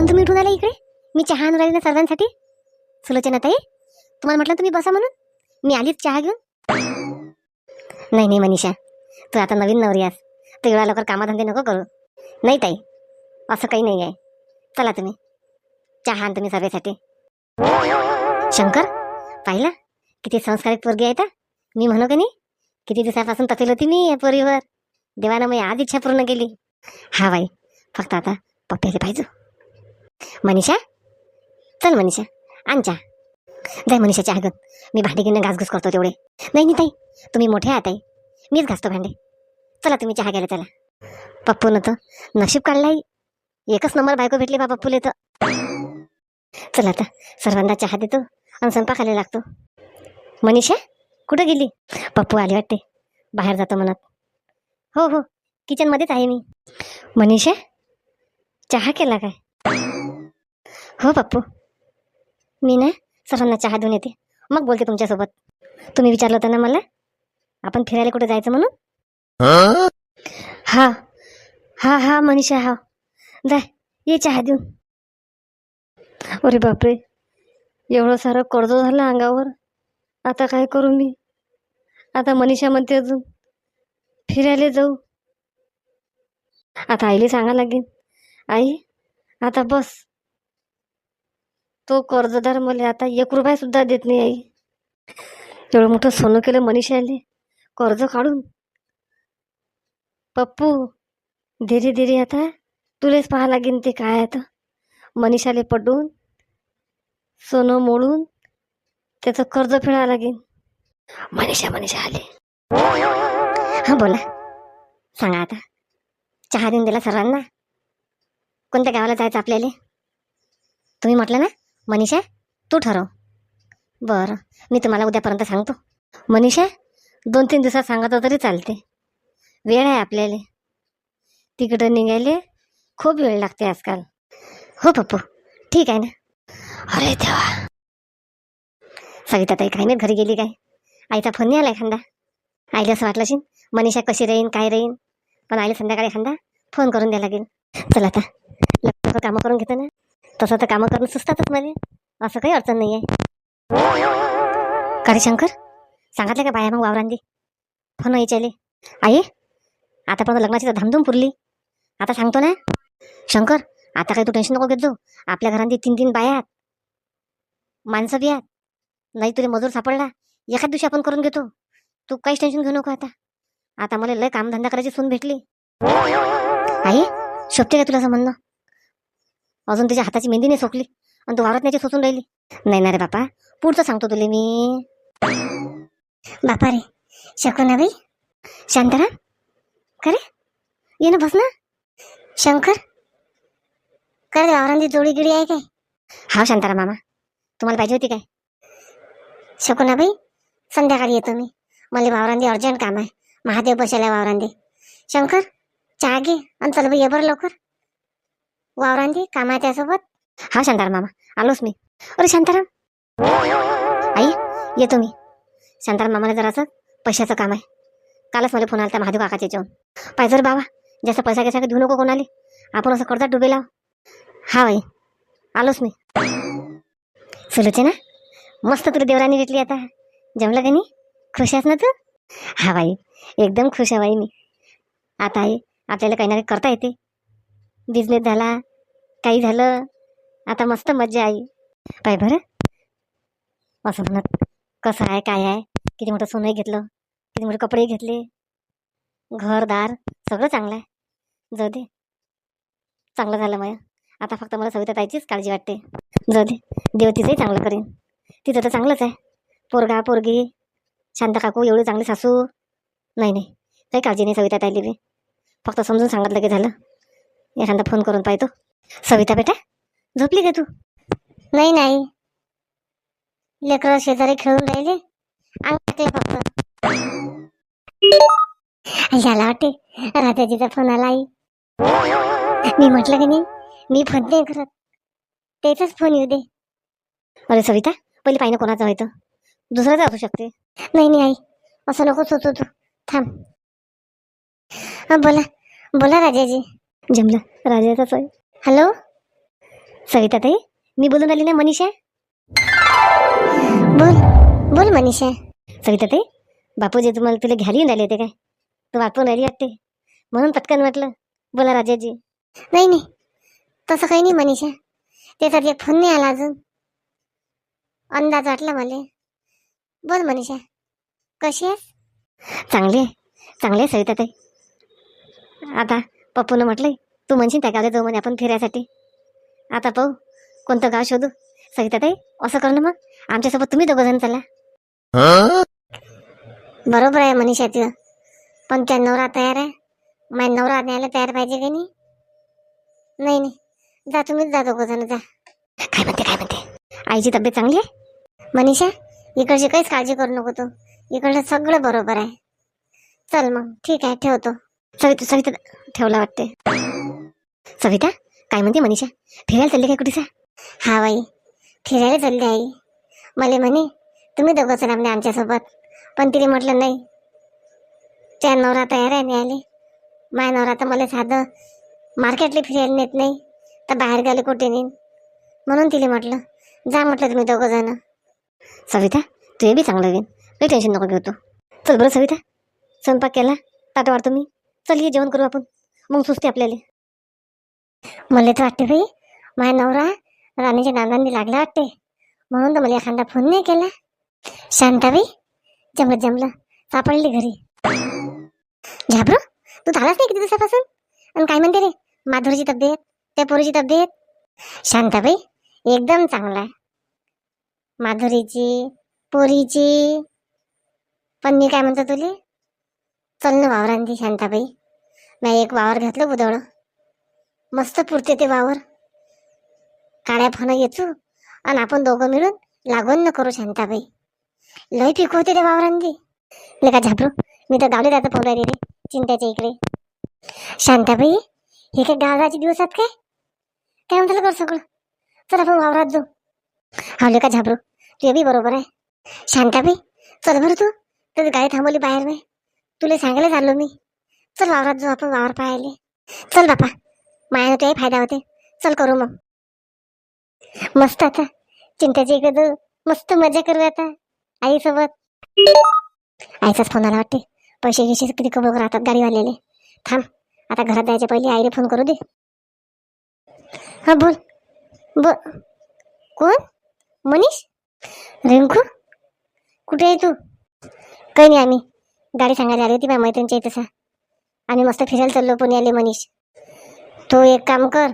काऊन तुम्ही उठून आला इकडे? मी चहा आणून राहिली ना सर्वांसाठी. सुलोचना ताई, तुम्हाला म्हटलं तुम्ही बसा म्हणून. मी आलीच चहा घेऊन. नाही नाही मनीषा, तू आता नवीन नवरी आहेस, तू एवढा लवकर कामाधंदे नको करू. नाही ताई, असं काही नाही आहे. चला तुम्ही चहा आण तुम्ही सर्वेसाठी. शंकर, पाहिलं किती संस्कारित पोरगी आहे. मी म्हणू का नाही, किती दिवसापासून तसेल होती मी या पोरीवर. देवानं मी आज इच्छा पूर्ण केली. हा बाई, फक्त आता पप्प्याचे पाहिजे. मनीषा, चल मनीषा, आण चहा. जाय मनीषा चहा घेऊन. मी भांडी घेऊन घासघूस करतो तेवढे. नाही नाही ताई, तुम्ही मोठे आहात ताई, मीच घासतो भांडे. चला तुम्ही चहा घ्यायला चला. पप्पून तर नशीब काढलाय, एकच नंबर बायको भेटली बा पप्पूले तर. चला आता सर्वांना चहा देतो आणि स्वयंपाकाला लागतो. मनीषा कुठं गेली? पप्पू आले वाटते, बाहेर जातो म्हणत. हो हो, किचनमध्येच आहे मी. मनीषा, चहा केला काय? हो पप्पू, मी ना सर्वांना चहा देऊन येते, मग बोलते तुमच्यासोबत. तुम्ही विचारलं होतं ना मला आपण फिरायला कुठे जायचं म्हणून. हा हा हा मनीषा, हा जाय ये चहा देऊन. अरे बापरे, एवढं सारं कर्ज झालं अंगावर. आता काय करू मी? आता मनीषा म्हणते अजून फिरायला जाऊ. आता आईला सांगा लागेल, आई आता बस. तो कर्जदार मला आता 1 रुपया सुद्धा देत नाही. आई, एवढं मोठं सोनं केलं मनीषाले कर्ज काढून. पप्पू, धीरे धीरे आता तुलेच पाहा लागेल ते काय. आता मनीषाले पडून सोनं मोडून त्याचं कर्ज फेडावं लागेल. मनीषा मनीषा आले. हा बोला, सांगा आता. चहा देऊन दिला सर्वांना. कोणत्या गावाला जायचं आपल्याला? तुम्ही म्हटलं ना मनीषा, तू ठरव. बरं, मी तुम्हाला उद्यापर्यंत सांगतो. मनीषा, 2-3 दिवसात सांगत तरी चालते. वेळ आहे आपल्याला, तिकडं निघायले खूप वेळ लागते आजकाल. हो पप्पू, ठीक आहे ना. अरे देवा, सविता ताई काय नाही घरी गेली काय? आईचा फोन नाही आला एखादा? आईला असं वाटलं असेल मनीषा कशी राहीन काय राहीन, पण आईला संध्याकाळी एखादा फोन करून द्यायला लागेल. चला आता लवकर कामं करून घेतो ना. तसं तर कामं करून सुचतातच मला, असं काही अडचण नाही आहे. का रे शंकर, सांगितलं का बाया मग वावरांदी फोन यायच्याले? आई, आतापर्यंत लग्नाची तर धामधूम पुरली, आता सांगतो ना. शंकर, आता काही तू टेन्शन नको घेत जाऊ. आपल्या घरांनी 3-3 बाया आहेत, माणसं बी आहेत. नाही तुला मजूर सापडला एखाद दिवशी आपण करून घेतो. तू काहीच टेन्शन घेऊ नको. आता आता मला लय कामधंदा करायची सून भेटली. आई, शोभते का तुला असं म्हणणं? अजून तिच्या हाताची मेहंदी नाही सोकली आणि तू वावरात नाही सोचून राहिली. नाही ना रे बापा, पुढचं सांगतो तुला मी. बापा रे, शकुना बाई, शांताराम, का रे ये ना बस ना. शंकर, का रे वावरांची जोडी गिडी आहे काय? हा शांताराम मामा, तुम्हाला पाहिजे होती काय? शकुनाबाई, संध्याकाळी येतो मी, मला वावरांदी अर्जंट काम आहे. महादेव बसायला वावरांदी. शंकर, चहा घे आणि चल बाई ये बरं लवकर. वावरांदी काम आहे त्यासोबत. हा शांताराम मामा, आलोच मी. अरे शांताराम, आई येतो मी. शांताराम मामाला जरासं पैशाचं काम आहे. कालच मला फोन आला त्या महादेव काकाच्या जेवण. पाहिजे रे बाबा, जास्त पैसा घ्यायचा देऊ नको कोणाले, आपण असं कर्जात डुबे लाव. हा बाई, आलोच मी. सुलोचना, मस्त तुला देवरानी भेटली आता. जमलं का नाही? खुश आहेस ना तू? हा बाई, एकदम खुश आहे बाई मी. आता आहे आपल्याला काही ना काही करता येते. बिझनेस झाला, काही झालं, आता मस्त मज्जा आहे. पाय बरं असं म्हणत कसं आहे काय आहे, किती मोठं सोनंही घेतलं, किती मोठे कपडेही घेतले, घरदार सगळं चांगलं आहे. जाऊ दे, चांगलं झालं मग. आता फक्त मला सविता ताईचीच काळजी वाटते. जाऊ दे, देव तिचंही चांगलं करेन. तिचं तर चांगलंच आहे, पोरगा पोरगी, शांता काकू एवढी चांगली सासू. नाही नाही, काही काळजी नाही सविता ताईली बी. फक्त समजून सांगितलं की झालं. एखादा फोन करून पाहतो. सविता बेटा, झोपली का तू? नाही नाही, लेकरं शेजारी खेळून राहिले, अंगते फक्त. झाला वाटते राजाजीचा फोन आला. आई, मी म्हटलं की नाही मी फोन नाही करत, त्याचाच फोन येऊ दे. अरे सविता, पहिले पाहिजे कोणाचं व्हायचं, दुसराच असू शकते. नाही नाही आई, असं नको सोचू तू, थांब. हा बोला बोला राजाजी. जमलं, राजाचाच आहे. हॅलो सविता ताई, मी बोलून आली ना मनीषा. बोल बोल मनीषा. सविता ताई, बापूजी तुम्हाला तुला घ्यायला येऊन आले होते काय? तू वाटून राहिली वाटते, म्हणून पटकन म्हटलं बोला राजाजी. नाही नाही, तसं काही नाही मनीषा. त्यासाठी एक फोन नाही आला अजून. अंदाज वाटला मला. बोल मनीषा, कशी आहेस? चांगले चांगले सविता ताई. आता पप्पूनं म्हटलंय तू म्हणशील त्या गावाला जाऊ म्हणे आपण फिरायसाठी. आता पाहू कोणतं गाव शोधू. सविता ताई, असं कर ना मग, आमच्यासोबत तुम्ही दोघं जण चला. बरोबर आहे मनीषा तुझं, पण त्या नवरा तयार आहे? माझा नवरा न्यायला तयार पाहिजे का नाही? नाही नाही, जा तुम्हीच जा, दोघं जण जा. काय म्हणते आईची तब्येत चांगली आहे? मनीषा, इकडची काहीच काळजी करू नको तू. इकडलं सगळं बरोबर आहे. चल मग, ठीक आहे, ठेवतो. सविता ठेवला वाटते. सविता, काय म्हणते मनीषा, फिरायला चालली काय कुठे? हा बाई, फिरायला चालली आई. मला म्हणे तुम्ही दोघं चला म्हणे आमच्यासोबत, पण तिने म्हटलं नाही, त्या नवरा तयार आहे न्यायले. माझ्या नवरा तर मला साधं मार्केटला फिरायला नेत नाही, तर बाहेर गेले कुठे नेईन. म्हणून तिने म्हटलं जा, म्हटलं तुम्ही दोघं जण. सविता, तू बी चांगलं घेईन, काही टेन्शन नको घेऊ तू. चल बरं सविता, स्वयंपाक केला, ताट वाढतो मी. चल ये जेवण करू आपण, मग सुचते आपल्याला. मला तर वाटते बाई माझ्या नवरा राणीच्या नांदांनी लागला वाटते, म्हणून तर मला एखादा फोन नाही केला. शांताबाई, जमलं सापडली घरी. झाबरू, तू झालाच नाही किती दिवसापासून? आणि काय म्हणते रे माधुरीची तब्येत, त्या पोरीची तब्येत? शांताबाई, एकदम चांगला आहे. माधुरीची, पोरीची. पण मी काय म्हणतो तुले, चल ना वावरांती शांताबाई. मी एक वावर घेतलं बुदळ, मस्त पुरते ते वावर. काळ्या फणं येचू आणि आपण दोघं मिळून लागून न करू शांताबाई. लय पीक होते ते वावरांती. ले का झापरू, मी तर गावले जातं फोन राहिली रे, चिंत्याच्या इकडे. शांताबाई, हे काय गावाची दिवसात काय काय म्हणतो कर सगळं. चल आपण वावरात जाऊ. हा ले का झापरू, तू बी बरोबर आहे. शांताबाई, चल बरं, तू तर गाडी थांबवली बाहेर नाही, तुला सांगायला चाललो मी. चल वावरात जाऊ आपण, वावर पाहायले. चल बापा, मायानं तुझाही फायदा होते. चल करू मग मस्त. आता चिंताच्या इकडे जाऊ, मस्त मजा करू आता आईसोबत. आईचाच फोन आला वाटते. पैसे गिसे किती कबूल राहतात गाडीवाल्याले. थांब, आता घरात जायच्या पहिले आईला फोन करू दे. हा बोल बोल. कोण? मनीष? रिंकू, कुठे आहे तू? काही नाही, आम्ही गाडी सांगायला आली होती माझ्या मैत्रिणीच्या इथं. आम्ही मस्त फिरायला चाललो पुण्याले. मनीष, तो एक काम कर,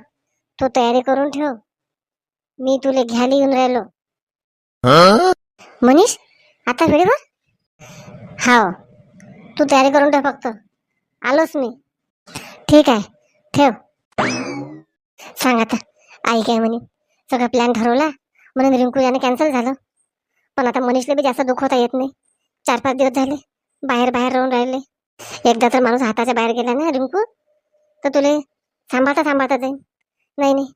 तो तयारी करून ठेव, मी तुला घ्यायला येऊन राहिलो. मनीष, आता वेळेवर? हाव, तू तयारी करून ठेव फक्त, आलोच मी. ठीक आहे, ठेव. सांग आता, आई काय म्हणे? सगळं प्लॅन ठरवला म्हणून रिंकू याने कॅन्सल झालं. पण आता मनीषला बी जास्त दुखवता येत नाही. 4-5 दिवस झाले बाहेर राहून राहिले. एकदा तर माणूस हाताच्या बाहेर गेला ना रिंकू, तर तुले सांभाळता जाईन. नाही नाही,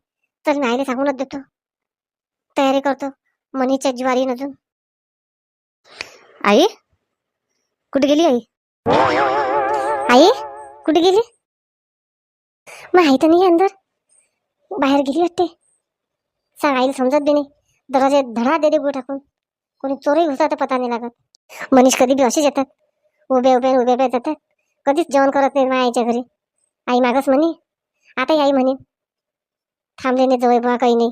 चल मी आईला सांगूनच देतो, तयारी करतो मनीषच्या ज्वारी नजून. आई कुठे गेली? आई कुठे गेली? मग आई तर नाही अंदर, बाहेर गेली वाटते. सांग, आईला समजत बी नाही. दरवाजे धडा दे गो टाकून, कोणी चोरही घुसा तर पता नाही लागत. मनीष कधी बी असेच येतात, उभ्या जातात. कधीच जेवण करत नाही माझ्या आईच्या घरी. आई मागच म्हणे, आताही आई म्हणे थांबले नाही जवळ बा, काही नाही.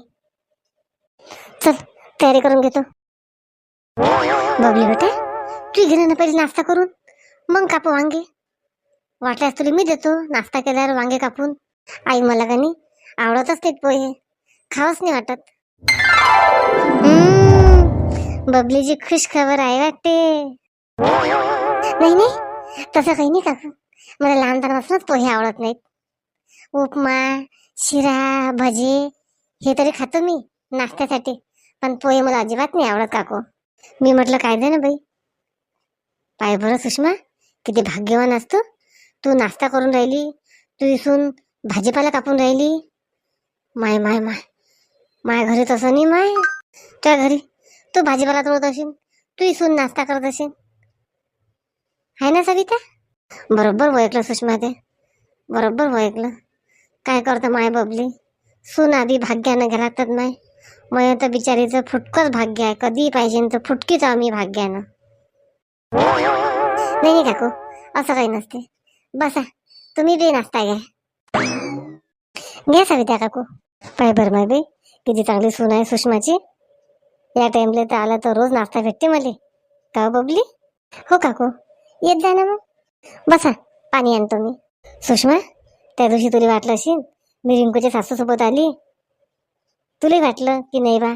चल तयारी करून घेतो. बबली बेटा, तू घे ना पहिले नाश्ता करून, मग कापू वांगे. वाटल्यास तुला मी देतो नाश्ता केल्यावर वांगे कापून. आई मला का नाही आवडतच नाहीत पोहे, खावंच नाही वाटत. बबलीची खुश खबर आहे वाटते. नाही नाही, तसं काही नाही काकू, मला लहानपणापासूनच पोहे आवडत नाहीत. उपमा, शिरा, भजे हे तरी खातो मी नाश्त्यासाठी, पण पोहे मला अजिबात नाही आवडत काकू. मी म्हटलं काय दे ना बाई. पाय बरं सुषमा, किती भाग्यवान असतो तू. नाश्ता करून राहिली, तू इसून भाजीपाला कापून राहिली. माय माय माय, माय घरी तसं नाही. माय त्या घरी तू भाजीपाला तोडत असेल, तू इसून नाश्ता करत असेल, आहे ना सविता? बरोबर ओळखलं सुषमा, ते बरोबर ओळखलं. काय करतं माय बबली, सून आधी भाग्यानं घ्या लागतात नाही. मग तर बिचारीचं फुटकंच भाग्य आहे. कधी पाहिजे तर फुटकीच आम्ही भाग्यानं. नाही नाही काकू, असं काही नसते. बसा, तुम्ही बी नाश्ता घ्या. घ्या सविता काकू. पाय बरं माय बाई, किती चांगली सून आहे सुषमाची. या टाइमला तर आला तर रोज नाश्ता भेटते मले. का हो बबली? हो काकू, येत जा ना मग. बसा, पाणी आणतो मी. सुषमा, त्या दिवशी तुला वाटलं असेल मी रिंकूच्या सासूसोबत आली. तुला वाटलं की नाही बा,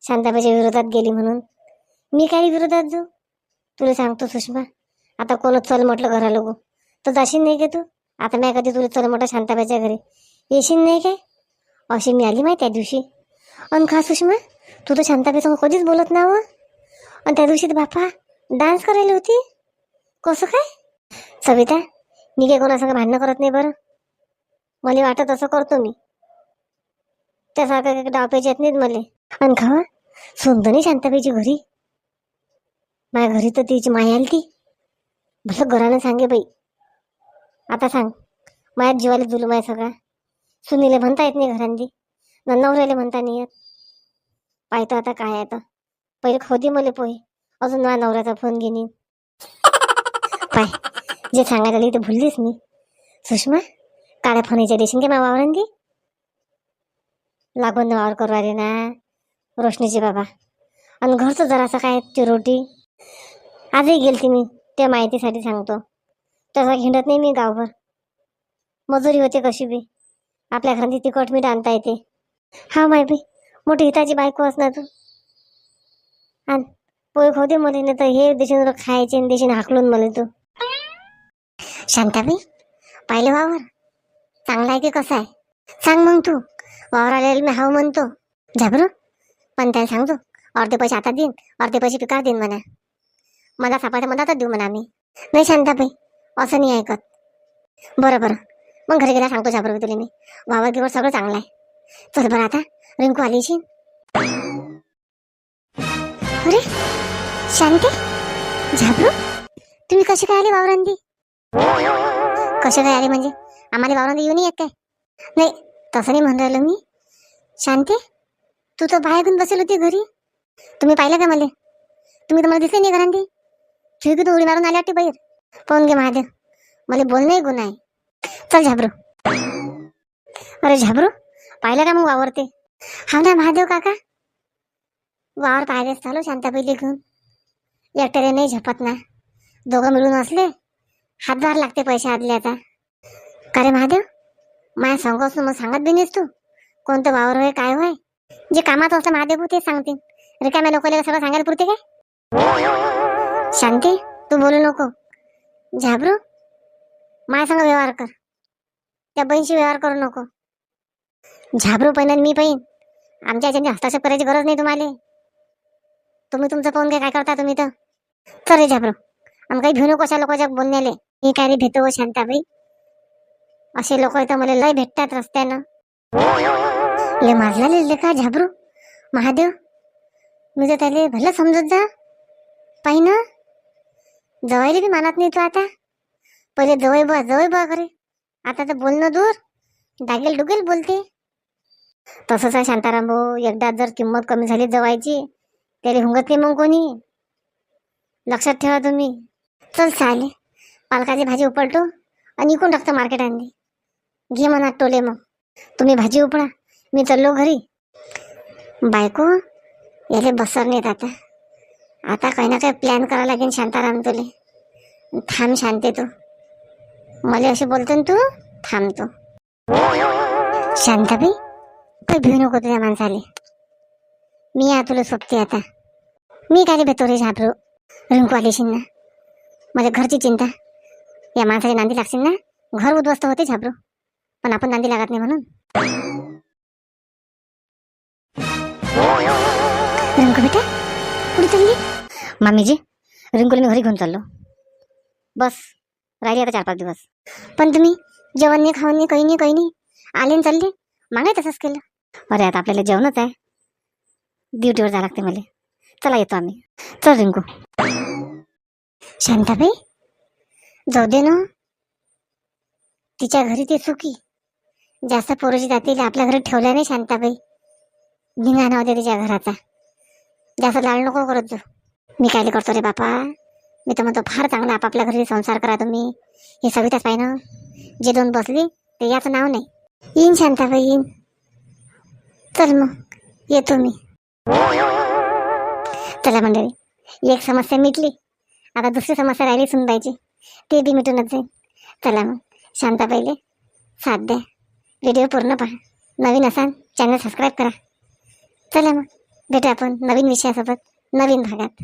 शांताबाईच्या विरोधात गेली म्हणून. मी काही विरोधात जाऊ? तुला सांगतो सुषमा, आता कोणच चल म्हटलं घरा लोक तर जाशील नाही का तू? आता मी कधी तुला चल म्हटलं शांताबाईच्या घरी येशील नाही काय? अशी मी आली माहिती त्या दिवशी. अन खा सुषमा, तू तर शांताबाईसमोर कधीच बोलत ना. आणि त्या दिवशी तर बापा डान्स करायला होती. कसं काय? सविता, मी काय कोणासंग भांडणं करत नाही बरं. मला वाटत असं करतो मी. त्यासारखं काही डावपेच येत नाहीत मला. आणि खा सुंदनी शांताबाईची घरी, माझ्या घरी तर तिची माय आली ती. भलं घरानं सांगे बाई. आता सांग, माझ्या जीवाला जुलूम आहे सगळा. सुनीले म्हणता येत नाही घरांदी, नवऱ्याला म्हणता नाही येत. पाहतो आता काय आहे तर. पहिले खोदी मला पोहे, अजून माझ्या नवऱ्याचा फोन घेणे. पाय, जे सांगायला आली ते भुललीस मी. सुषमा, काळ्या फोनीच्या देशील का माझ्या वावरांदी? लागून वावर करू आले ना रोशनीचे बाबा. आणि घरचं जरासं काय चिरोटी. आजही गेलती मी, त्या माहितीसाठी सांगतो. तसा हिंडत नाही मी गावभर. मजुरी होते कशी बी. आपल्या घरात तिखट मीठ आणता येते. हा माय बाई, मोठी हिताची बायको असणार तू. आण पोहे खाऊ दे मला, नाही तर हे देशील खायचे आणि देशील हाकलून मला तू. शांताबाई, पाहिलं वावर चांगला आहे की कसं आहे? सांग मग तू. वावर आलेला मी हाव म्हणतो. झाबरू, पण त्याला सांगतो अर्धे पैसे आता देईन, अर्धे पैसे पिकार देईन म्हणा. मला सापाच्या मधातच देऊ म्हणा आम्ही. नाही शांताबाई, असं नाही ऐकत. बरं बरं, मग घरी गेला सांगतो झाबरू तुला मी. वावर गिवर सगळं चांगलं आहे. चल बरं, आता रिंकू आलीशी. अरे शांती, झाबरू, तुम्ही कसे काय आले वावरांदी? कसे काय आले म्हणजे आम्हाला वावरांदी येऊन येत काय? नाही, तसं नाही म्हणून राहिलो मी. शांती, तू तर बाहेर घेऊन बसेल होती घरी. तुम्ही पाहिलं का मला? तुम्ही तर मला दिसले नाही घरांदी. खिडकी तू उडी मारून आली वाटते बाहेर. पाहून घे महादेव, मला बोलणंही गुन्हा आहे. चल झाबरू. अरे झाबरू, पाहिलं का मग वावरते? हा ना महादेव काका, वावर पाहिलेच चालू शांताबाईला घेऊन. एकट्याने नाही झपत ना, दोघं मिळून असले हातभार लागते पैसे आदले. आता का रे महादेव, माझ्या सांगूस मग सांगत बी नाहीस तू कोणतं वावर होय काय होय. जे कामात असलं महादेव तेच सांगते. रिकाम्या लोकांना सगळं सांगायला पुरते काय? शांती, तू बोलू नको. झाबरू, माझ्या संग व्यवहार कर, त्या बहिणीशी व्यवहार करू नको. झाबरू पहिन मी पहिन, आमच्या याच्याने हस्तक्षेप करायची गरज नाही तुम्हाला. तुम्ही तुमचं पाहून काय करता तुम्ही तर. चल रे झाबरू, आम्ही काही भिऊ नको अशा लोकांच्या बोलण्याले. मी काय रे भेटतो शांताबाई, असे लोक तर मला लय भेटतात रस्त्यानं. लय माजला लिहिले का झाबरू महादेव? मी तर त्याला भलं समजत जा. पाहि ना, जवायला बी मानत नाही तू आता. पहिले जवळ बा करे, आता तर बोलणं दूर, डागेल डुगेल बोलते. तसंच आहे शांताराम भाऊ. एकदा जर किंमत कमी झाली जवायची, त्याला हुंगत नाही मग कोणी. लक्षात ठेवा तुम्ही. चल चाले, पालकाची भाजी उपलतो आणि इकून टाकतो मार्केट आणली. घे म्हणा टोले, मग तुम्ही भाजी उपळा, मी चाललो घरी. बायको याले बसर नाहीत आता. आता काही ना काही प्लॅन करावं लागेल शांताराम तुले. थांब शांते, तू मला असे बोलतो ना तू, थांबतो. शांताबाई, काही भिऊ नको तुझ्या माणसाले. मी या तुला सोबते आता. मी काय भेटतो रे झाबरू. रिंकू आलीशील ना, माझ्या घरची चिंता. या माणसाची नांदी लागशील ना, घर उद्ध्वस्त होते झाबरू. पण आपण नांदी लागत नाही म्हणून. रिंकू बेटा, कुठे चालली? मामीजी, रिंकूला मी घरी घेऊन चाललो. बस राहिली आता 4-5 दिवस. पण तुम्ही जेवण नाही, खावण नाही, काही नाही आले न चालले. मागे तसंच केलं. अरे आता आपल्याला जेवणच आहे, ड्युटीवर जावं लागते मला. चला येतो आम्ही. चल रिंकू. शांताबाई, जाऊ दे ना, तिच्या घरी ते सुखी, जास्त पोरोजी जातील आपल्या घरी ठेवल्या नाही शांताबाई. धिंगाणा होते तिच्या घराचा. जास्त लाड नको करत जो. मी काय करतो रे बापा. मी तर म्हणतो फार चांगला आपापल्या घरी संसार करा तुम्ही. हे सविताच पाहिजे. जे दोन बसली ते याचं नाव नाही. येईन शांताबाई येईन. चल मग येतो मी. चला मंडळी, एक समस्या मिटली. आता दुसरी समस्या राहिली सुनबाईची, ते बी मिटूनच जाईल. चला मग शांताबाईले साथ द्या. व्हिडिओ पूर्ण पहा. नवीन असाल चॅनल सबस्क्राईब करा. चला मग भेटू आपण नवीन विषयासोबत नवीन भागात.